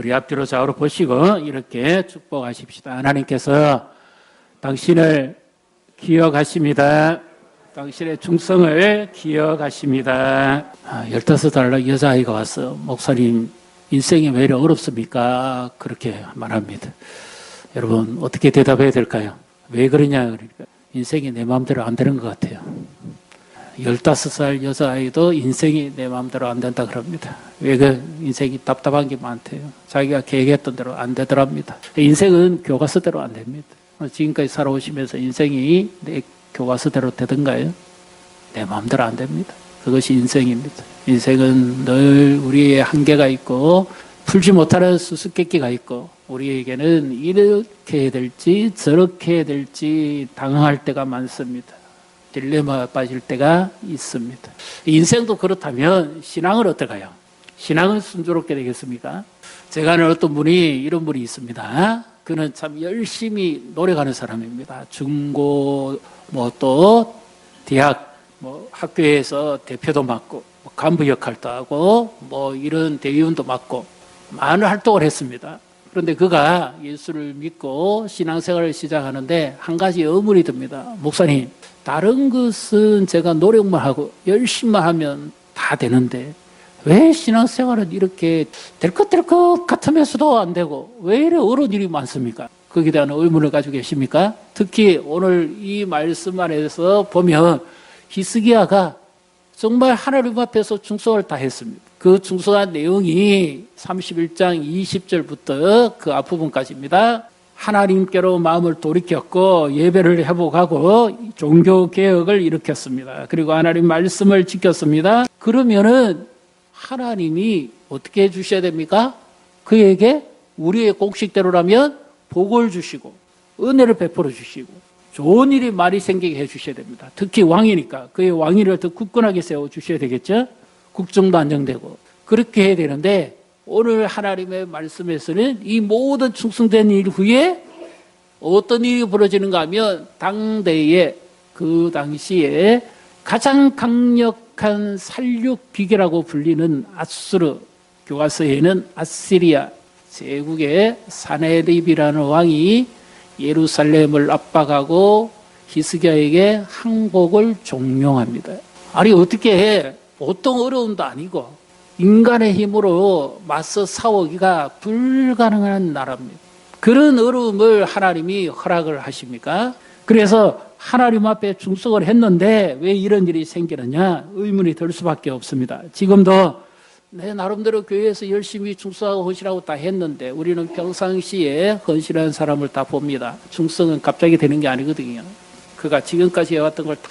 우리 앞뒤로 좌우로 보시고 이렇게 축복하십시다. 하나님께서 당신을 기억하십니다. 당신의 충성을 기억하십니다. 15살 여자아이가 와서 목사님 인생이 왜 이렇게 어렵습니까? 그렇게 말합니다. 여러분 어떻게 대답해야 될까요? 왜 그러냐 그러니까 인생이 내 마음대로 안 되는 것 같아요. 15살 여자아이도 인생이 내 마음대로 안 된다 그럽니다. 왜 그 인생이 답답한 게 많대요. 자기가 계획했던 대로 안 되더랍니다. 인생은 교과서대로 안 됩니다. 지금까지 살아오시면서 인생이 내 교과서대로 되던가요? 내 마음대로 안 됩니다. 그것이 인생입니다. 인생은 늘 우리의 한계가 있고 풀지 못하는 수수께끼가 있고 우리에게는 이렇게 해야 될지 저렇게 해야 될지 당황할 때가 많습니다. 딜레마에 빠질 때가 있습니다. 인생도 그렇다면 신앙은 어떨까요? 신앙은 순조롭게 되겠습니까? 제가 아는 어떤 분이 이런 분이 있습니다. 그는 참 열심히 노력하는 사람입니다. 중고 또 대학 학교에서 대표도 맡고 간부 역할도 하고 이런 대의원도 맡고 많은 활동을 했습니다. 그런데 그가 예수를 믿고 신앙생활을 시작하는데 한 가지 의문이 듭니다. 목사님, 다른 것은 제가 노력만 하고 열심히만 하면 다 되는데 왜 신앙생활은 이렇게 될 것 같으면서도 안 되고 왜 이렇게 어려운 일이 많습니까? 거기에 대한 의문을 가지고 계십니까? 특히 오늘 이 말씀 안에서 보면 히스기야가 정말 하나님 앞에서 충성을 다했습니다. 그 충성한 내용이 31장 20절부터 그 앞부분까지입니다. 하나님께로 마음을 돌이켰고 예배를 회복하고 종교개혁을 일으켰습니다. 그리고 하나님 말씀을 지켰습니다. 그러면은 하나님이 어떻게 해주셔야 됩니까? 그에게 우리의 공식대로라면 복을 주시고 은혜를 베풀어 주시고 좋은 일이 많이 생기게 해주셔야 됩니다. 특히 왕이니까 그의 왕위를 더 굳건하게 세워주셔야 되겠죠? 국정도 안정되고 그렇게 해야 되는데 오늘 하나님의 말씀에서는 이 모든 충성된 일 후에 어떤 일이 벌어지는가 하면 당대에 그 당시에 가장 강력한 살육 비계라고 불리는 아수르, 교과서에는 아시리아 제국의 사네립이라는 왕이 예루살렘을 압박하고 히스기야에게 항복을 종용합니다. 아니 어떻게 해? 보통 어려움도 아니고 인간의 힘으로 맞서 싸우기가 불가능한 나라입니다. 그런 어려움을 하나님이 허락을 하십니까? 그래서 하나님 앞에 충성을 했는데 왜 이런 일이 생기느냐 의문이 들 수밖에 없습니다. 지금도 내 나름대로 교회에서 열심히 충성하고 헌신하고 다 했는데 우리는 평상시에 헌신하는 사람을 다 봅니다. 충성은 갑자기 되는 게 아니거든요. 그가 지금까지 해왔던 걸 다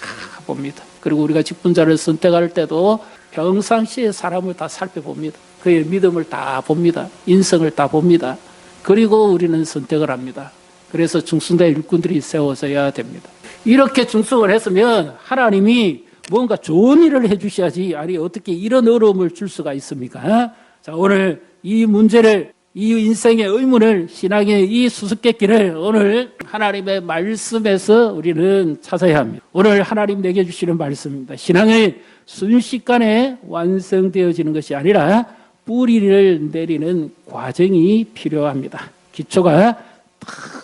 봅니다. 그리고 우리가 직분자를 선택할 때도 평상시에 사람을 다 살펴봅니다. 그의 믿음을 다 봅니다. 인성을 다 봅니다. 그리고 우리는 선택을 합니다. 그래서 충성된 일꾼들이 세워져야 됩니다. 이렇게 충성을 했으면 하나님이 뭔가 좋은 일을 해주셔야지 아니 어떻게 이런 어려움을 줄 수가 있습니까? 자, 오늘 이 문제를 이 인생의 의문을 신앙의 이 수수께끼를 오늘 하나님의 말씀에서 우리는 찾아야 합니다. 오늘 하나님 내게 주시는 말씀입니다. 신앙의 순식간에 완성되어지는 것이 아니라 뿌리를 내리는 과정이 필요합니다. 기초가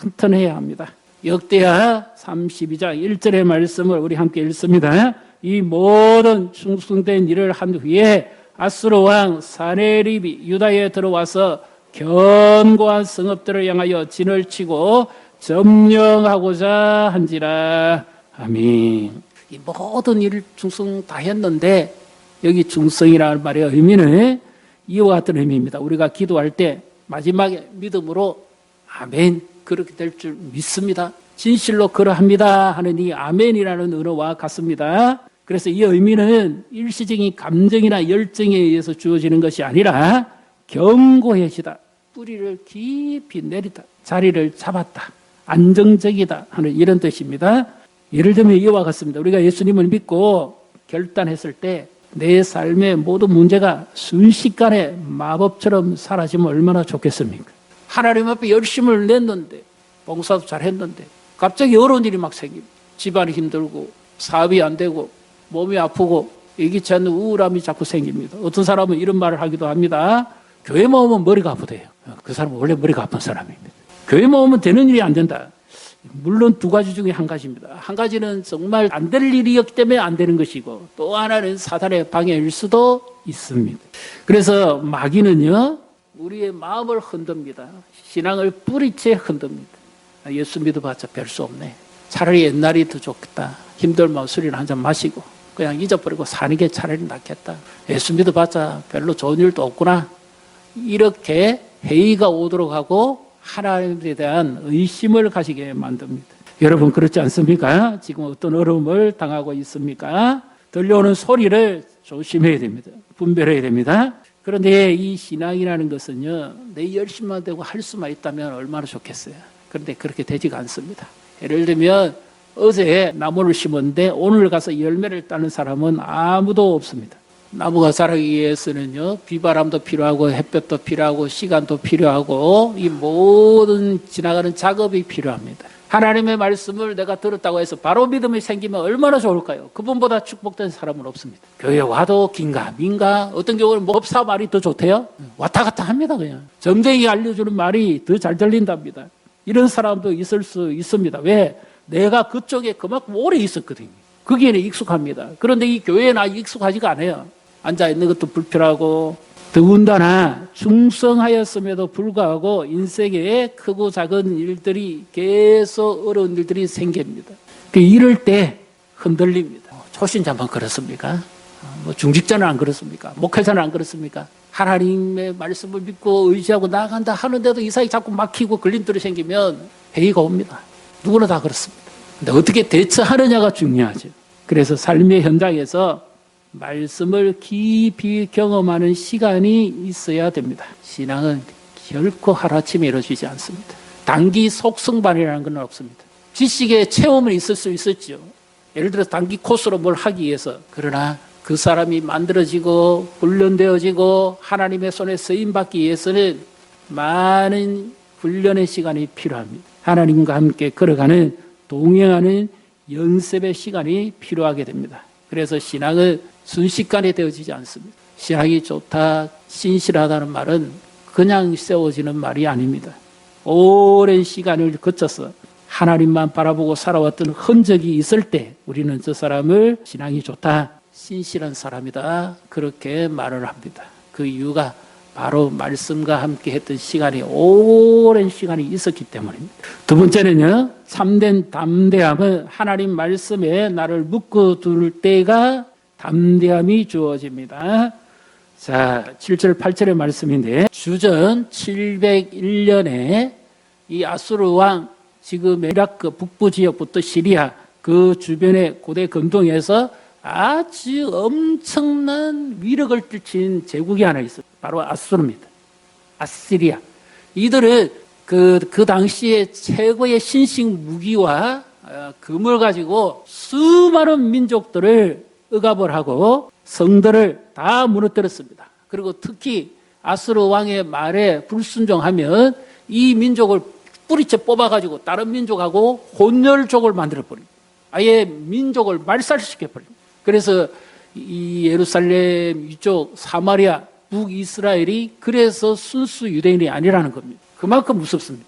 튼튼해야 합니다. 역대하 32장 1절의 말씀을 우리 함께 읽습니다. 이 모든 충성된 일을 한 후에 아수르 왕 사네립이 유다에 들어와서 견고한 성읍들을 향하여 진을 치고 점령하고자 한지라. 아멘. 이 모든 일을 충성 다 했는데 여기 충성이라는 말의 의미는 이와 같은 의미입니다. 우리가 기도할 때 마지막에 믿음으로 아멘 그렇게 될 줄 믿습니다. 진실로 그러합니다 하는 이 아멘이라는 언어와 같습니다. 그래서 이 의미는 일시적인 감정이나 열정에 의해서 주어지는 것이 아니라 견고해지다, 뿌리를 깊이 내리다, 자리를 잡았다, 안정적이다 하는 이런 뜻입니다. 예를 들면 이와 같습니다. 우리가 예수님을 믿고 결단했을 때 내 삶의 모든 문제가 순식간에 마법처럼 사라지면 얼마나 좋겠습니까? 하나님 앞에 열심을 냈는데 봉사도 잘했는데 갑자기 어려운 일이 막 생깁니다. 집안이 힘들고 사업이 안 되고 몸이 아프고 예기치 않는 우울함이 자꾸 생깁니다. 어떤 사람은 이런 말을 하기도 합니다. 교회만 오면 머리가 아프대요. 그 사람은 원래 머리가 아픈 사람입니다. 교회 모으면 되는 일이 안 된다. 물론 두 가지 중에 한 가지입니다. 한 가지는 정말 안 될 일이었기 때문에 안 되는 것이고, 또 하나는 사단의 방해일 수도 있습니다. 그래서 마귀는요, 우리의 마음을 흔듭니다. 신앙을 뿌리째 흔듭니다. 예수 믿어봤자 별 수 없네. 차라리 옛날이 더 좋겠다. 힘들면 술이나 한잔 마시고 그냥 잊어버리고 사는 게 차라리 낫겠다. 예수 믿어봤자 별로 좋은 일도 없구나. 이렇게 회의가 오도록 하고 하나님에 대한 의심을 가지게 만듭니다. 여러분 그렇지 않습니까? 지금 어떤 어려움을 당하고 있습니까? 들려오는 소리를 조심해야 됩니다. 분별해야 됩니다. 그런데 이 신앙이라는 것은요, 내 열심만 되고 할 수만 있다면 얼마나 좋겠어요. 그런데 그렇게 되지가 않습니다. 예를 들면 어제 나무를 심었는데 오늘 가서 열매를 따는 사람은 아무도 없습니다. 나무가 자라기 위해서는요, 비바람도 필요하고 햇볕도 필요하고 시간도 필요하고 이 모든 지나가는 작업이 필요합니다. 하나님의 말씀을 내가 들었다고 해서 바로 믿음이 생기면 얼마나 좋을까요? 그분보다 축복된 사람은 없습니다. 교회 와도 긴가 민가, 어떤 경우는 목사 말이 더 좋대요. 왔다 갔다 합니다. 그냥 점쟁이 알려주는 말이 더 잘 들린답니다. 이런 사람도 있을 수 있습니다. 왜? 내가 그쪽에 그만큼 오래 있었거든요. 거기에는 익숙합니다. 그런데 이 교회는 아직 익숙하지가 않아요. 앉아있는 것도 불편하고, 더군다나 중성하였음에도 불구하고 인생에 크고 작은 일들이 계속 어려운 일들이 생깁니다. 이럴 때 흔들립니다. 초신자만 그렇습니까? 중직자는 안 그렇습니까? 목회자는 안 그렇습니까? 하나님의 말씀을 믿고 의지하고 나아간다 하는데도 이상이 자꾸 막히고 걸림돌이 생기면 회의가 옵니다. 누구나 다 그렇습니다. 근데 어떻게 대처하느냐가 중요하죠. 그래서 삶의 현장에서 말씀을 깊이 경험하는 시간이 있어야 됩니다. 신앙은 결코 하루아침에 이루어지지 않습니다. 단기 속성반이라는 건 없습니다. 지식의 체험은 있을 수 있었죠. 예를 들어서 단기 코스로 뭘 하기 위해서. 그러나 그 사람이 만들어지고 훈련되어지고 하나님의 손에 쓰임받기 위해서는 많은 훈련의 시간이 필요합니다. 하나님과 함께 걸어가는 동행하는 연습의 시간이 필요하게 됩니다. 그래서 신앙은 순식간에 되어지지 않습니다. 신앙이 좋다, 신실하다는 말은 그냥 세워지는 말이 아닙니다. 오랜 시간을 거쳐서 하나님만 바라보고 살아왔던 흔적이 있을 때 우리는 저 사람을 신앙이 좋다, 신실한 사람이다, 그렇게 말을 합니다. 그 이유가 바로 말씀과 함께 했던 시간이 오랜 시간이 있었기 때문입니다. 두 번째는요, 참된 담대함은 하나님 말씀에 나를 묶어둘 때가 담대함이 주어집니다. 자, 7절 8절의 말씀인데, 주전 701년에 이 아수르 왕, 지금 이라크 북부 지역부터 시리아 그 주변의 고대 근동에서 아주 엄청난 위력을 떨친 제국이 하나 있어요. 바로 아수르입니다. 아시리아. 이들은 그 당시에 최고의 신식 무기와 금을 가지고 수많은 민족들을 억압을 하고 성들을 다 무너뜨렸습니다. 그리고 특히 아수르 왕의 말에 불순종하면 이 민족을 뿌리째 뽑아가지고 다른 민족하고 혼혈족을 만들어버립니다. 아예 민족을 말살시켜버립니다. 그래서 이 예루살렘 이쪽 사마리아 북이스라엘이 그래서 순수 유대인이 아니라는 겁니다. 그만큼 무섭습니다.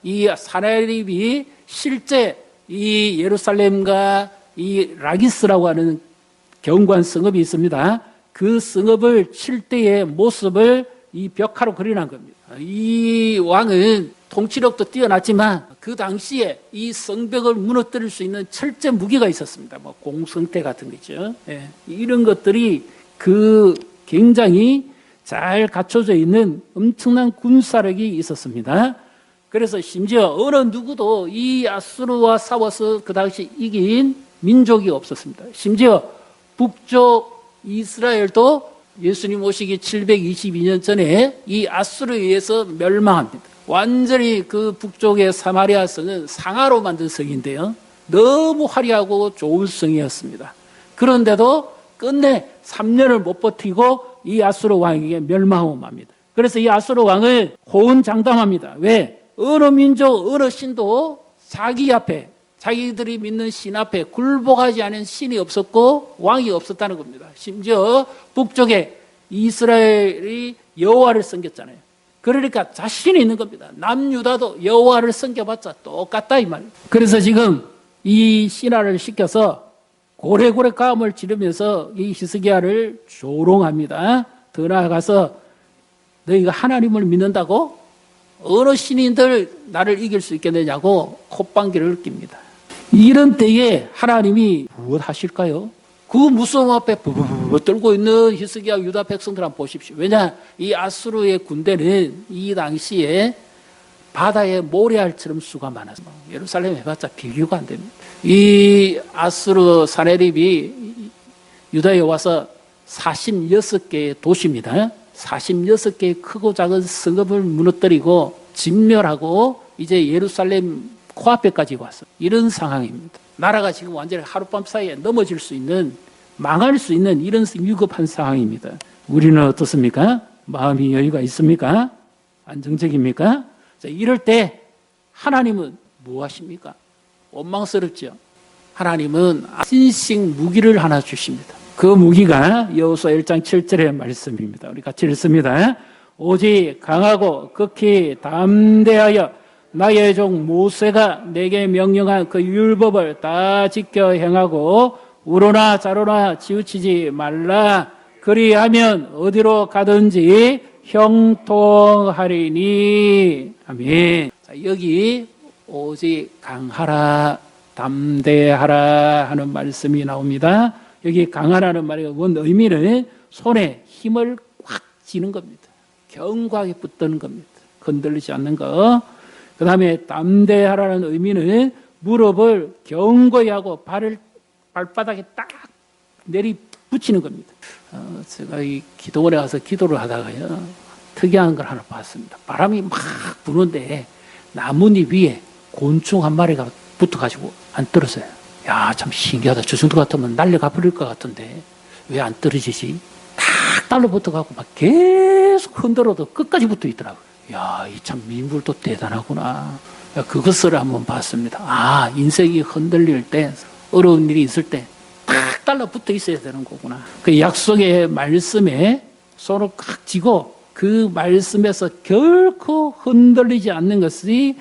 이 사나립이 실제 이 예루살렘과 이 라기스라고 하는 경관 성읍이 있습니다. 그 성읍을 칠 때의 모습을 이 벽화로 그려놓은 겁니다. 이 왕은 통치력도 뛰어났지만 그 당시에 이 성벽을 무너뜨릴 수 있는 철제 무기가 있었습니다. 뭐 공성대 같은 거죠. 예. 이런 것들이 그 굉장히 잘 갖춰져 있는 엄청난 군사력이 있었습니다. 그래서 심지어 어느 누구도 이 아수르와 싸워서 그 당시 이긴 민족이 없었습니다. 심지어 북쪽 이스라엘도 예수님 오시기 722년 전에 이 아수르에 의해서 멸망합니다. 완전히 그 북쪽의 사마리아 성은 상하로 만든 성인데요. 너무 화려하고 좋은 성이었습니다. 그런데도 끝내 3년을 못 버티고 이 아수르 왕에게 멸망하고 맙니다. 그래서 이 아수르 왕은 호언장담합니다. 왜? 어느 민족, 어느 신도 자기 앞에, 자기들이 믿는 신 앞에 굴복하지 않은 신이 없었고 왕이 없었다는 겁니다. 심지어 북쪽에 이스라엘이 여호와를 섬겼잖아요. 그러니까 자신이 있는 겁니다. 남유다도 여호와를 섬겨봤자 똑같다 이 말. 그래서 지금 이 신하를 시켜서 고래고래 가음을 지르면서 이 히스기야를 조롱합니다. 더 나아가서 너희가 하나님을 믿는다고? 어느 신인들 나를 이길 수 있겠느냐고 콧방귀를 낍니다. 이런 때에 하나님이 무엇 하실까요? 그 무서움 앞에 부부부 떨고 있는 히스기야 유다 백성들 한번 보십시오. 왜냐? 이 아수르의 군대는 이 당시에 바다에 모래알처럼 수가 많아서 예루살렘 해봤자 비교가 안 됩니다. 이 아수르 사네립이 유다에 와서 46개의 도시입니다. 46개의 크고 작은 성읍을 무너뜨리고 진멸하고 이제 예루살렘 코앞에까지 왔어요. 이런 상황입니다. 나라가 지금 완전히 하룻밤 사이에 넘어질 수 있는, 망할 수 있는 이런 위급한 상황입니다. 우리는 어떻습니까? 마음이 여유가 있습니까? 안정적입니까? 자, 이럴 때 하나님은 뭐 하십니까? 원망스럽죠. 하나님은 신식 무기를 하나 주십니다. 그 무기가 여호수아 1장 7절의 말씀입니다. 우리 같이 읽습니다. 오직 강하고 극히 담대하여 나의 종 모세가 내게 명령한 그 율법을 다 지켜 행하고 우로나 좌로나 치우치지 말라. 그리하면 어디로 가든지 형통하리니. 아멘. 자, 여기 오직 강하라, 담대하라 하는 말씀이 나옵니다. 여기 강하라는 말의 원 의미는 손에 힘을 꽉 쥐는 겁니다. 견고하게 붙드는 겁니다. 건들리지 않는 거. 그 다음에 담대하라는 의미는 무릎을 견고히 하고 발바닥에 딱 내리붙이는 겁니다. 제가 이 기도원에 가서 기도를 하다가요, 특이한 걸 하나 봤습니다. 바람이 막 부는데 나뭇잎 위에 곤충 한 마리가 붙어가지고 안 떨어져요. 야, 참 신기하다. 저 정도 같으면 날려가 버릴 것 같은데 왜 안 떨어지지? 딱 달라붙어가고 막 계속 흔들어도 끝까지 붙어 있더라고요. 야, 이 참 민물도 대단하구나. 그것을 한번 봤습니다. 아, 인생이 흔들릴 때, 어려운 일이 있을 때 딱 달라붙어 있어야 되는 거구나. 그 약속의 말씀에 손을 꽉 쥐고 그 말씀에서 결코 흔들리지 않는 것이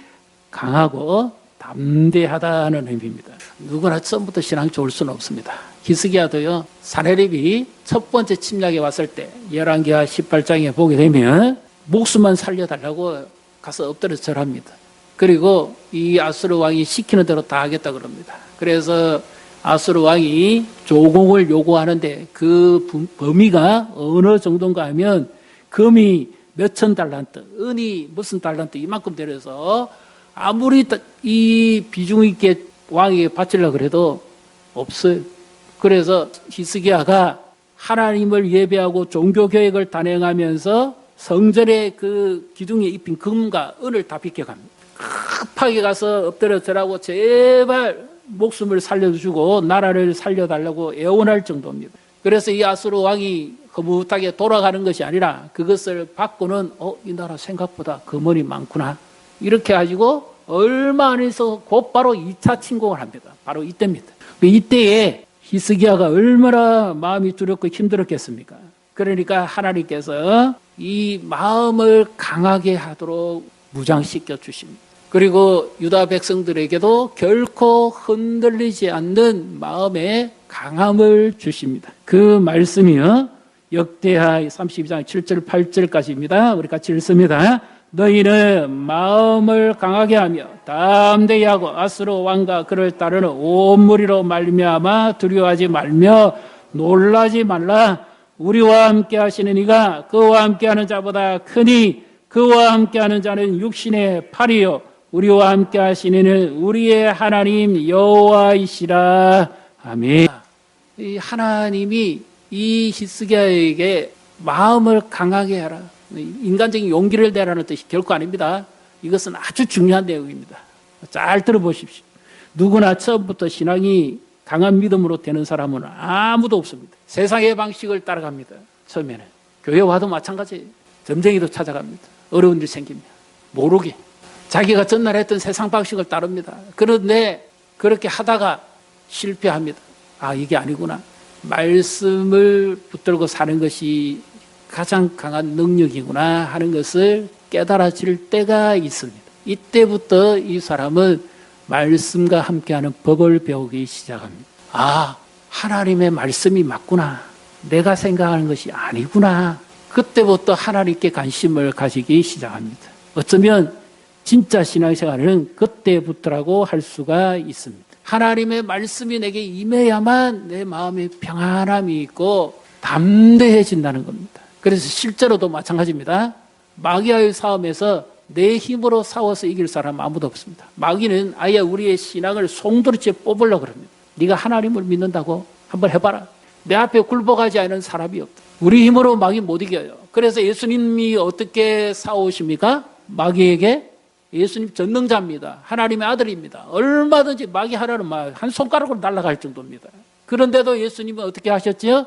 강하고 담대하다는 의미입니다. 누구나 처음부터 신앙이 좋을 수는 없습니다. 히스기야도요, 사네립이 첫 번째 침략에 왔을 때 열왕기하 18장에 보게 되면 목숨만 살려달라고 가서 엎드려 절합니다. 그리고 이 아수르 왕이 시키는 대로 다 하겠다 그럽니다. 그래서 아수르 왕이 조공을 요구하는데 그 범위가 어느 정도인가 하면 금이 몇천 달란트, 은이 무슨 달란트 이만큼 들여서 아무리 이 비중 있게 왕에게 바치려고 그래도 없어요. 그래서 히스기야가 하나님을 예배하고 종교개혁을 단행하면서 성전의 그 기둥에 입힌 금과 은을 다 비켜갑니다. 급하게 가서 엎드려 절하고 제발 목숨을 살려주고 나라를 살려달라고 애원할 정도입니다. 그래서 이 아수르 왕이 흐뭇하게 돌아가는 것이 아니라 그것을 받고는 이 나라 생각보다 금원이 많구나. 이렇게 가지고 얼마 안에서 곧바로 2차 침공을 합니다. 바로 이때입니다. 이때에 히스기야가 얼마나 마음이 두렵고 힘들었겠습니까? 그러니까 하나님께서 이 마음을 강하게 하도록 무장시켜 주십니다. 그리고 유다 백성들에게도 결코 흔들리지 않는 마음의 강함을 주십니다. 그 말씀이요, 역대하 32장 7절 8절까지입니다. 우리 같이 읽습니다. 너희는 마음을 강하게 하며 담대히 하고 아수르 왕과 그를 따르는 온 무리로 말미암아 두려워하지 말며 놀라지 말라. 우리와 함께 하시는 이가 그와 함께하는 자보다 크니 그와 함께하는 자는 육신의 팔이요 우리와 함께 하시는 이는 우리의 하나님 여호와이시라. 아멘. 이 하나님이 이 히스기야에게 마음을 강하게 하라, 인간적인 용기를 내라는 뜻이 결코 아닙니다. 이것은 아주 중요한 내용입니다. 잘 들어보십시오. 누구나 처음부터 신앙이 강한 믿음으로 되는 사람은 아무도 없습니다. 세상의 방식을 따라갑니다. 처음에는 교회 와도 마찬가지예요. 점쟁이도 찾아갑니다. 어려운 일 생기면 모르게 자기가 전날 했던 세상 방식을 따릅니다. 그런데 그렇게 하다가 실패합니다. 아, 이게 아니구나. 말씀을 붙들고 사는 것이 가장 강한 능력이구나 하는 것을 깨달아질 때가 있습니다. 이때부터 이 사람은 말씀과 함께하는 법을 배우기 시작합니다. 아, 하나님의 말씀이 맞구나. 내가 생각하는 것이 아니구나. 그때부터 하나님께 관심을 가지기 시작합니다. 어쩌면 진짜 신앙생활은 그때부터라고 할 수가 있습니다. 하나님의 말씀이 내게 임해야만 내 마음에 평안함이 있고 담대해진다는 겁니다. 그래서 실제로도 마찬가지입니다. 마귀와의 싸움에서 내 힘으로 싸워서 이길 사람 아무도 없습니다. 마귀는 아예 우리의 신앙을 송두리째 뽑으려고 합니다. 네가 하나님을 믿는다고? 한번 해봐라. 내 앞에 굴복하지 않은 사람이 없다. 우리 힘으로 마귀 못 이겨요. 그래서 예수님이 어떻게 싸우십니까? 마귀에게? 예수님 전능자입니다. 하나님의 아들입니다. 얼마든지 마귀 하나는 한 손가락으로 날아갈 정도입니다. 그런데도 예수님은 어떻게 하셨죠?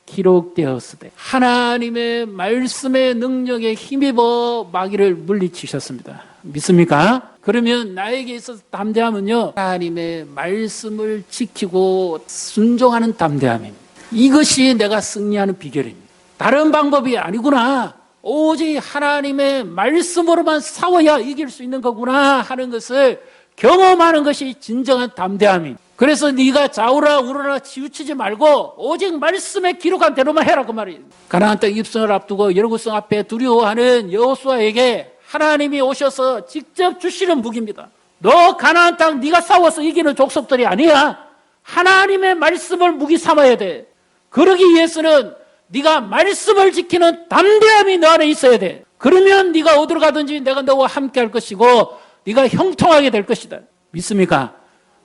기록되었으되 하나님의 말씀의 능력에 힘입어 마귀를 물리치셨습니다. 믿습니까? 그러면 나에게 있어서 담대함은요, 하나님의 말씀을 지키고 순종하는 담대함입니다. 이것이 내가 승리하는 비결입니다. 다른 방법이 아니구나. 오직 하나님의 말씀으로만 싸워야 이길 수 있는 거구나 하는 것을 경험하는 것이 진정한 담대함입니다. 그래서 네가 좌우라 우러라 치우치지 말고 오직 말씀에 기록한 대로만 해라 그 말이에요. 가나안 땅 입성을 앞두고 여리고성 앞에 두려워하는 여호수아에게 하나님이 오셔서 직접 주시는 무기입니다. 너 가나안 땅 네가 싸워서 이기는 족속들이 아니야. 하나님의 말씀을 무기 삼아야 돼. 그러기 위해서는 네가 말씀을 지키는 담대함이 너 안에 있어야 돼. 그러면 네가 어디로 가든지 내가 너와 함께 할 것이고 네가 형통하게 될 것이다. 믿습니까?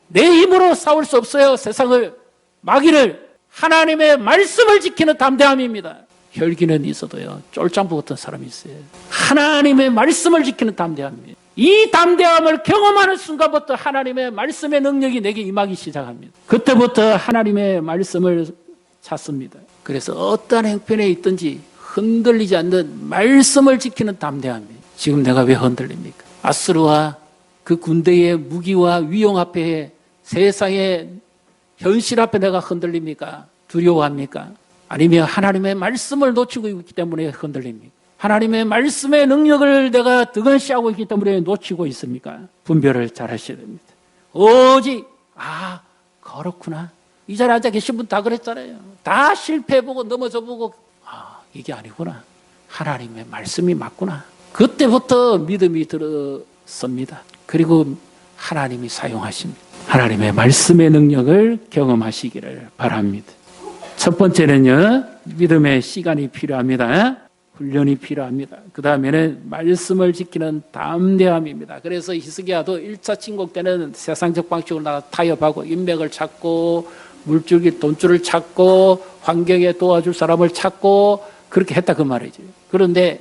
내 힘으로 싸울 수 없어요. 세상을, 마귀를. 하나님의 말씀을 지키는 담대함입니다. 혈기는 있어도요, 쫄짱부 같은 사람이 있어요. 하나님의 말씀을 지키는 담대함입니다. 이 담대함을 경험하는 순간부터 하나님의 말씀의 능력이 내게 임하기 시작합니다. 그때부터 하나님의 말씀을 찾습니다. 그래서 어떠한 행편에 있든지 흔들리지 않는 말씀을 지키는 담대함입니다. 지금 내가 왜 흔들립니까? 아수르와 그 군대의 무기와 위용 앞에, 세상의 현실 앞에 내가 흔들립니까? 두려워합니까? 아니면 하나님의 말씀을 놓치고 있기 때문에 흔들립니까? 하나님의 말씀의 능력을 내가 등한시하고 있기 때문에 놓치고 있습니까? 분별을 잘 하셔야 됩니다. 오직 그렇구나. 이 자리에 앉아 계신 분 다 그랬잖아요. 다 실패해보고 넘어져보고 이게 아니구나. 하나님의 말씀이 맞구나. 그때부터 믿음이 들었습니다. 그리고 하나님이 사용하십니다. 하나님의 말씀의 능력을 경험하시기를 바랍니다. 첫 번째는요, 믿음의 시간이 필요합니다. 훈련이 필요합니다. 그 다음에는 말씀을 지키는 담대함입니다. 그래서 히스기야도 1차 침공 때는 세상적 방식으로 나가 타협하고 인맥을 찾고 물줄기 돈줄을 찾고 환경에 도와줄 사람을 찾고 그렇게 했다 그 말이죠. 그런데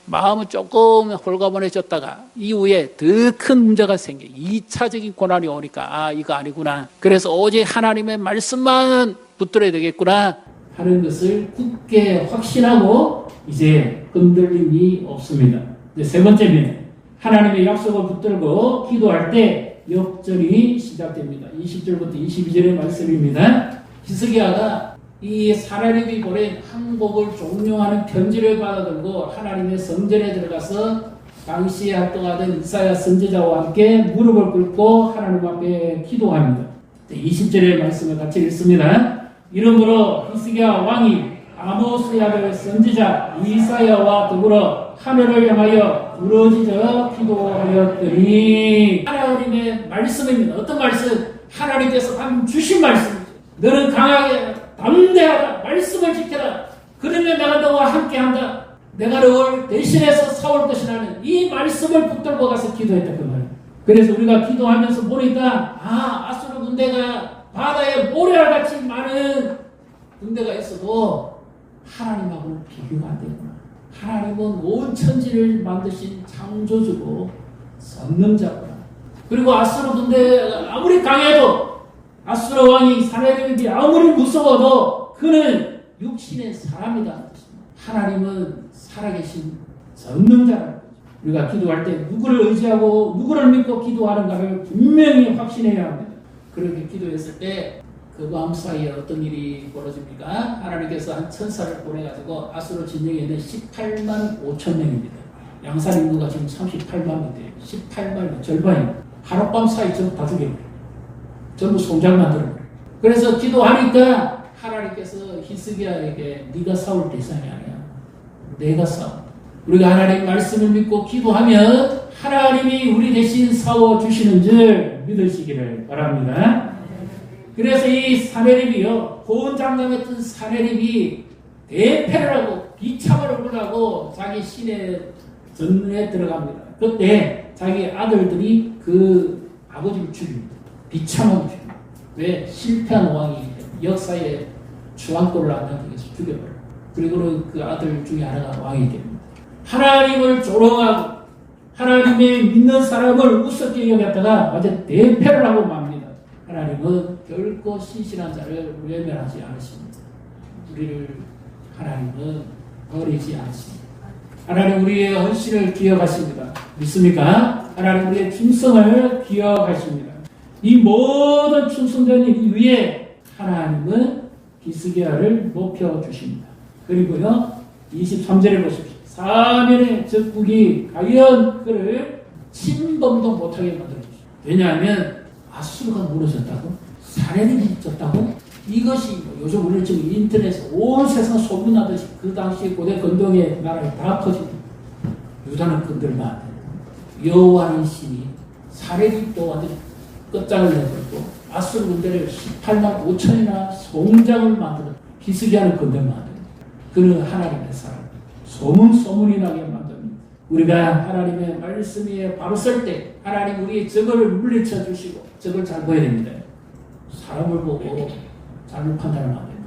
마음은 조금 홀가분해졌다가 이후에 더 큰 문제가 생겨 2차적인 고난이 오니까 이거 아니구나. 그래서 오직 하나님의 말씀만 붙들어야 되겠구나 하는 것을 굳게 확신하고 이제 흔들림이 없습니다. 세 번째는 하나님의 약속을 붙들고 기도할 때 역전이 시작됩니다. 20절부터 22절의 말씀입니다. 히스기야가 이 사라립이 보낸 항복을 종료하는 편지를 받아들고 하나님의 성전에 들어가서 당시에 활동하던 이사야 선지자와 함께 무릎을 꿇고 하나님 앞에 기도합니다. 20절의 말씀을 같이 읽습니다. 이러므로 히스기야 왕이 아모스 아들 선지자 이사야와 더불어 하늘을 향하여 부르짖어 기도하였더니 하나님의 말씀입니다. 어떤 말씀? 하나님께서 방금 주신 말씀이죠. 너는 강하게 담대하라. 말씀을 지켜라. 그러면 내가 너와 함께한다. 내가 너를 대신해서 싸울 것이라는 이 말씀을 붙들고 가서 기도했다 그 말이에요. 그래서 우리가 기도하면서 보니까 아수르 군대가 바다에 모래알같이 많은 군대가 있어도 하나님하고는 비교가 안 되구나. 하나님은 온 천지를 만드신 창조주고 선능자구나. 그리고 아수르 군대가 아무리 강해도 아수르 왕이 사내립이 아무리 무서워도 그는 육신의 사람이다. 하나님은 살아계신 전능자라는 거죠. 우리가 기도할 때 누구를 의지하고 누구를 믿고 기도하는가를 분명히 확신해야 합니다. 그렇게 기도했을 때 그 밤 사이에 어떤 일이 벌어집니까? 하나님께서 한 천사를 보내가지고 아수르 진영에 있는 18만 5천 명입니다. 양산 인구가 지금 38만인데 18만 절반이 하룻밤 사이 전부 다 죽여버려요. 전부 송장 만들어버려요. 그래서 기도하니까 하나님께서 히스기야에게 네가 싸울 대상이 아니야. 내가 싸워. 우리가 하나님 말씀을 믿고 기도하면 하나님이 우리 대신 싸워주시는 줄 믿으시기를 바랍니다. 그래서 이 사내립이요, 고은 장남했던 사내립이 대패를 하고 비참을 얼굴하고 자기 시내 전에 들어갑니다. 그때 자기 아들들이 그 아버지를 죽입니다. 비참하게 죽입니다. 왜? 실패한 왕이 역사에 주왕권을 안 남기기 위해서 죽여버려요. 그리고 그 아들 중에 하나가 왕이 됩니다. 하나님을 조롱하고 하나님의 믿는 사람을 우습게 여겼다가 완전 대패를 하고 맙니다. 하나님은 결코 신실한 자를 외면하지 않으십니다. 우리를 하나님은 버리지 않습니다. 하나님 우리의 헌신을 기억하십니다. 믿습니까? 하나님 우리의 충성을 기억하십니다. 이 모든 충성된 일 위에 하나님은 히스기야를 높여주십니다. 그리고요 23절에 보십시오. 사면의 적국이 과연 그를 침범도 못하게 만들어주십니다. 왜냐하면 아수르가 무너졌다고? 사내립이 졌다고? 이것이 요즘 우리 지금 인터넷에 온 세상 소문나듯이 그 당시 고대 근동의 나라에 다 퍼집니다. 유다는 건들면 안 돼요. 여호와의 신이 사내립도 완전히 끝장을 내버리고 아수르 군대를 18만 5천이나 송장을 만들어 히스기야는 건들면 안 돼요. 그는 하나님의 사람. 소문이 나게 만듭니다. 우리가 하나님의 말씀 위에 바로 설 때 하나님 우리의 적을 물리쳐 주시고 적을 잘 보여야 됩니다. 사람을 보고 잘못 판단을 안 됩니다.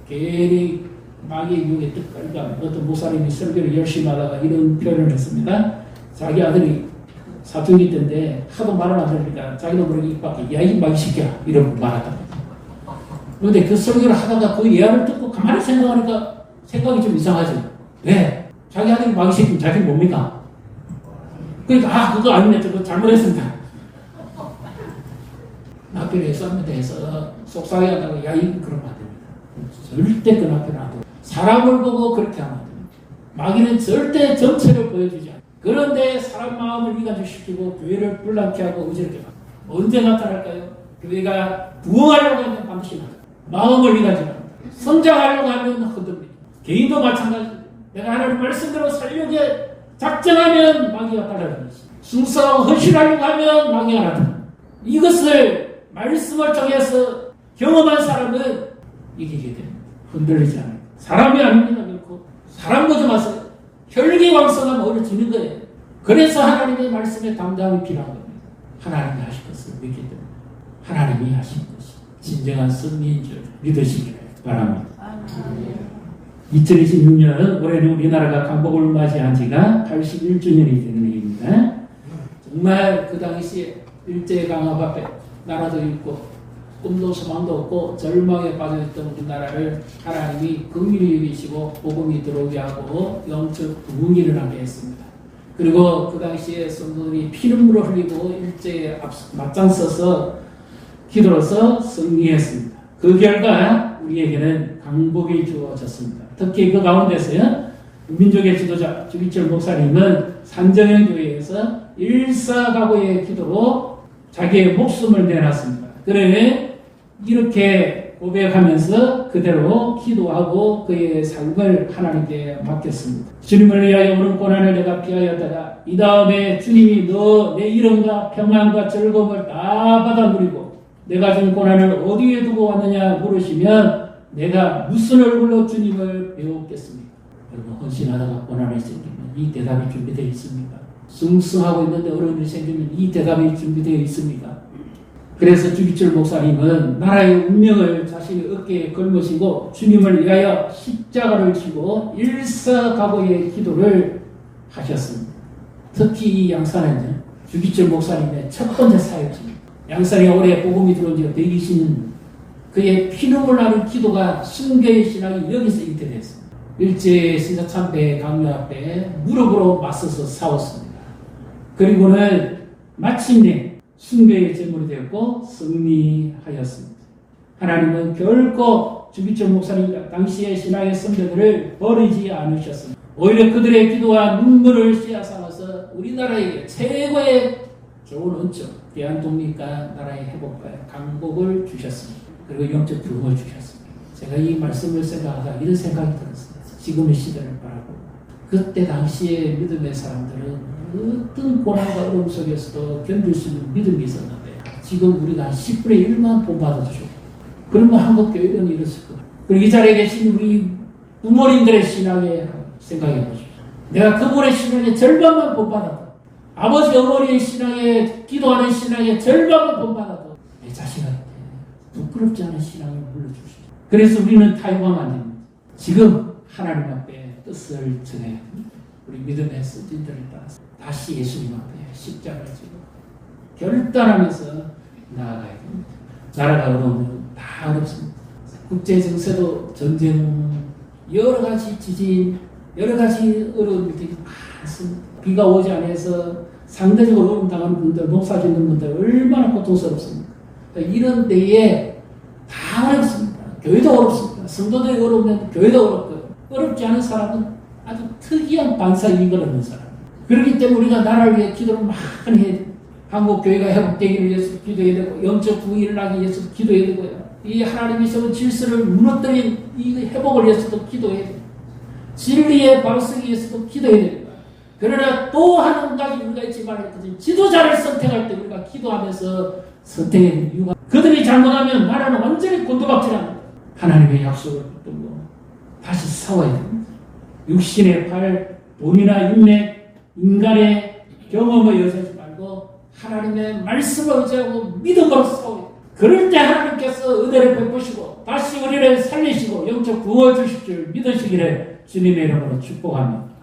괜히 마귀의 유혹에 뜻깔까 어떤 목사님이 설교를 열심히 하다가 이런 표현을 했습니다. 자기 아들이 사춘기 때인데 하도 말을 안 들으니까 자기도 모르게 입 밖에 야 이 마귀 새끼야 이러고 말았다. 그런데 그 설교를 하다가 그 예화를 듣고 가만히 생각하니까 생각이 좀 이상하죠. 왜? 자기 아들이 마귀 새끼면 자기는 뭡니까? 그러니까 그거 아니네 그거 잘못했습니다. 학교에 썸에대해서 속삭이 한다고 야 이거 그러면 안 됩니다. 절대 그 학교는 안 됩니다. 사람을 보고 그렇게 하면 안 됩니다. 마귀는 절대 정체를 보여주지 않아요. 그런데 사람 마음을 이간시키고 교회를 불난케 하고 어지럽게 합니다. 언제 나타날까요? 교회가 부흥하려고 하면 반드시 나타납니다. 마음을 이간시합니다. 성장하려고 하면 흔듭니다. 개인도 마찬가지입니다. 내가 하나님 말씀대로 살려고 작정하면 마귀가 따라다니지. 순수하고 헌신하려고 하면 마귀가 나타납니다. 이것을 말씀을 통해서 경험한 사람은 이기게 됩니다. 흔들리지 않아요. 사람이 아닙니다. 결코. 사람 보지 마세요. 혈기왕성하면 어려지는 거예요. 그래서 하나님의 말씀에 담당이 필요한 겁니다. 하나님이 하실 것을 믿기 때문에 하나님이 하신 것이 진정한 승리인 줄 믿으시기를 바랍니다. 2026년 올해는 우리나라가 강복을 맞이한 지가 81주년이 되는 해입니다. 정말 그 당시에 일제강압 앞에 나라도 잃고 꿈도 소망도 없고 절망에 빠져있던 우리나라를 하나님이 긍휼히 여기시고 복음이 들어오게 하고 영적 부흥이 일어나게 했습니다. 그리고 그 당시에 성도들이 피눈물을 흘리고 일제에 맞장서서 기도로서 승리했습니다. 그 결과 우리에게는 강복이 주어졌습니다. 특히 그 가운데서요 민족의 지도자 주기철 목사님은 산정현교회에서 일사각오의 기도로 자기의 목숨을 내놨습니다. 그래 이렇게 고백하면서 그대로 기도하고 그의 삶을 하나님께 맡겼습니다. 주님을 위하여 오는 고난을 내가 피하였다가 이 다음에 주님이 너 내 이름과 평안과 즐거움을 다 받아 누리고 내가 준 고난을 어디에 두고 왔느냐 물으시면 내가 무슨 얼굴로 주님을 배웠겠습니까? 여러분 헌신하다가 고난이 생기면 이 대답이 준비되어 있습니까? 숭숭하고 있는데 어려움이 생기면 이 대답이 준비되어 있습니까? 그래서 주기철 목사님은 나라의 운명을 자신의 어깨에 걸으시고 주님을 위하여 십자가를 지고 일사각오의 기도를 하셨습니다. 특히 이 양산은 주기철 목사님의 첫 번째 사역입니다. 양산이 올해 복음이 들어온 지가 120년 그의 피눈물 나는 기도가 순교의 신앙이 여기서 잉태됐습니다. 일제 신사참배 강요 앞에 무릎으로 맞서서 싸웠습니다. 그리고는 마침내 순교의 제물이 되었고 승리하였습니다. 하나님은 결코 주기철 목사님과 당시의 신앙의 선배들을 버리지 않으셨습니다. 오히려 그들의 기도와 눈물을 씨앗 삼아서 우리나라에게 최고의 좋은 원점, 대한독립과 나라의 회복과 강복을 주셨습니다. 그리고 영적 부흥을 주셨습니다. 제가 이 말씀을 생각하다 이런 생각이 들었어요. 지금의 시대를 바라보고 그때 당시에 믿음의 사람들은 어떤 고난과 어려움 속에서도 견딜 수 있는 믿음이 있었는데 지금 우리가 10분의 1만 본받아주죠. 그러면 한국교회는 이랬을 거예요. 그리고 이 자리에 계신 우리 부모님들의 신앙에 생각해 보십시오. 내가 그분의 신앙의 절반만 본받아도 아버지 어머니의 신앙에 기도하는 신앙의 절반만 본받아도 내 자식한테 부끄럽지 않은 신앙을 물려주시죠. 그래서 우리는 타협하면 안 됩니다. 지금 하나님 앞에 뜻을 정해야 합니다. 우리 믿음의 스님들을 따라서 다시 예수님 앞에 십자가를 지고 결단하면서 나아가야 됩니다. 나라가 어려우면 다 어렵습니다. 국제 정세도 전쟁, 여러 가지 지진, 여러 가지 어려운 일들이 많습니다. 비가 오지 않아서 상대적으로 어려움 당하는 분들, 농사 짓는 분들 얼마나 고통스럽습니까? 이런 때에 다 어렵습니다. 교회도 어렵습니다. 성도들이 어려우면 교회도 어렵고요. 어렵지 않은 사람은 아주 특이한 반사를 이끌어내는 사람. 그렇기 때문에 우리가 나라를 위해 기도를 많이 해야 돼요. 한국 교회가 회복되기 위해서 기도해야 되고 영적 부흥이 일어나기 위해서 기도해야 되고요. 이 하나님이 세운 질서를 무너뜨린 이 회복을 위해서도 기도해야 돼요. 진리의 바로 서기 위해서도 기도해야 됩니다. 그러나 또 한 가지 우리가 잊지 말아야 될 지도자를 선택할 때 우리가 기도하면서 선택해야 되는 이유가 그들이 잘못하면 나라는 완전히 곤두박질합니다. 하나님의 약속을 붙들고 다시 싸워야 됩니다. 육신의 팔, 돈이나 인맥, 인간의 경험을 의지하지 말고 하나님의 말씀을 의지하고 믿음으로 싸워야 됩니다. 그럴 때 하나님께서 은혜를 베푸시고 다시 우리를 살리시고 영적 구원 주실 줄 믿으시기를 주님의 이름으로 축복합니다.